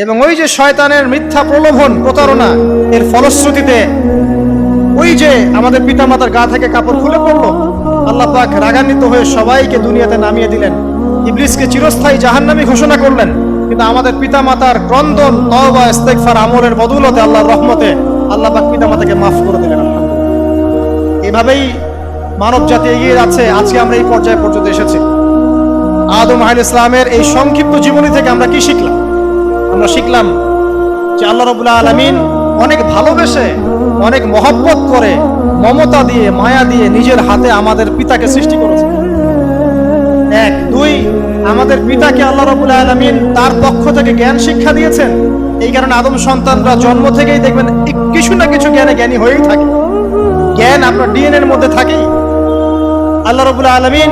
এবং ওই যে শয়তানের মিথ্যা প্রলোভন প্রতারণা এর ফলশ্রুতিতে ওই যে আমাদের পিতামাতার গা থেকে কাপড় খুলে পড়লো, আল্লাহ পাক রাগান্বিত হয়ে সবাইকে দুনিয়াতে নামিয়ে দিলেন, ইবলিসকে চিরস্থায়ী জাহান্নামী ঘোষণা করলেন। কিন্তু আমাদের পিতামাতার ক্রন্দন, তওবা, ইস্তেগফার, আমলের বদৌলতে আল্লাহর রহমতে আল্লাহ পাক পিতামাতাকে মাফ করে দিলেন। এভাবেই মানব জাতি এগিয়ে যাচ্ছে। আজকে আমরা এই পর্যায়ে পর্যন্ত এসেছি। আদম আলাইহিস সালামের এই সংক্ষিপ্ত জীবনী থেকে আমরা কি শিখলাম? আমরা শিখলাম যে আল্লাহ রাব্বুল আলামিন অনেক ভালোবেসে, অনেক মহব্বত করে, মমতা দিয়ে, মায়া দিয়ে নিজের হাতে আমাদের পিতাকে সৃষ্টি করেছেন। এক, দুই, আমাদের পিতাকে আল্লাহ রাব্বুল আলামিন তার পক্ষ থেকে জ্ঞান শিক্ষা দিয়েছেন। এই কারণে আদম সন্তানরা জন্ম থেকেই দেখবেন কিছু না কিছু জ্ঞানী হয়েই থাকে। জ্ঞান আপনার ডিএনএ এর মধ্যে থাকেই। আল্লাহ রাব্বুল আলামিন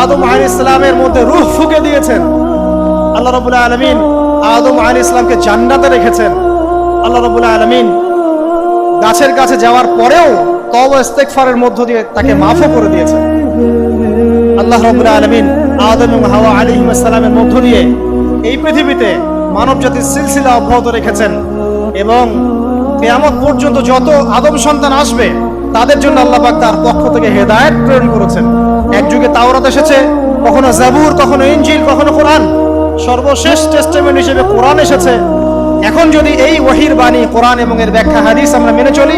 আদম আলাইহিস সালামের মধ্যে রূহ ফুঁকে দিয়েছেন। আল্লাহ রাব্বুল আলামিন আদম আলাইহিস সালামকে জান্নাতে রেখেছেন। আল্লাহ রাব্বুল আলামিন গাছের কাছে যাওয়ার পরেও তওবা ইস্তেগফারের মধ্য দিয়ে তাকে মাফও করে দিয়েছেন। আল্লাহ রাব্বুল আলামিন আদম এবং হাওয়া আলাইহিস সালামের মধ্য দিয়ে এই পৃথিবীতে মানব জাতির সিলসিলা অব্যাহত রেখেছেন এবং কিয়ামত পর্যন্ত যত আদম সন্তান আসবে তাদের জন্য আল্লাহ পাক তার পক্ষ থেকে হেদায়েত প্রেরণ করেছেন। এক যুগে তাওরাত এসেছে, কখনো জাবুর, কখনো ইনজিল, কখনো কোরআন, সর্বশেষ টেস্টামেন্ট হিসেবে কোরআন এসেছে। এখন যদি এই ওহীর বাণী কোরআন এবং এর ব্যাখ্যা হাদিস আমরা মেনে চলি,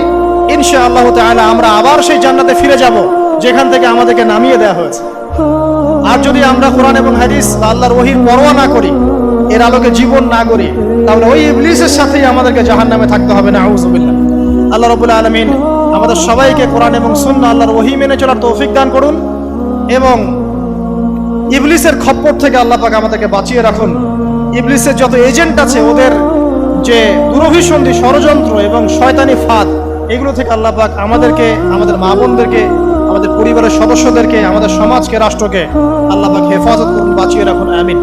ইনশাআল্লাহ তাআলা আমরা আবার সেই জান্নাতে ফিরে যাব যেখান থেকে আমাদেরকে নামিয়ে দেওয়া হয়েছে। আর যদি আমরা কোরআন এবং হাদিস বা আল্লাহর ওহীর পরোয়া না করি, এর আলোকে জীবন না করি, তাহলে ওই ইবলিসের সাথেই আমাদেরকে জাহান্নামে থাকতে হবে। নাউযুবিল্লাহ। আল্লাহ রাব্বুল আলামিন আমাদের সবাইকে কোরআন এবং সুন্নাহ, আল্লাহর ওহী মেনে চলার তৌফিক দান করুন এবং ইবলিসের খপ্পর থেকে আল্লাহ পাক আমাদেরকে বাঁচিয়ে রাখুন। ইবলিসের যত এজেন্ট আছে, ওদের যে দুরভিসন্ধি, ষড়যন্ত্র এবং শয়তানি ফাঁদ, এগুলো থেকে আল্লাহ পাক আমাদেরকে, আমাদের মা বোনদেরকে, আমাদের পরিবারের সদস্যদেরকে, আমাদের সমাজকে, রাষ্ট্রকে আল্লাহ পাক হেফাজত করুন, বাঁচিয়ে রাখুন। আমিন।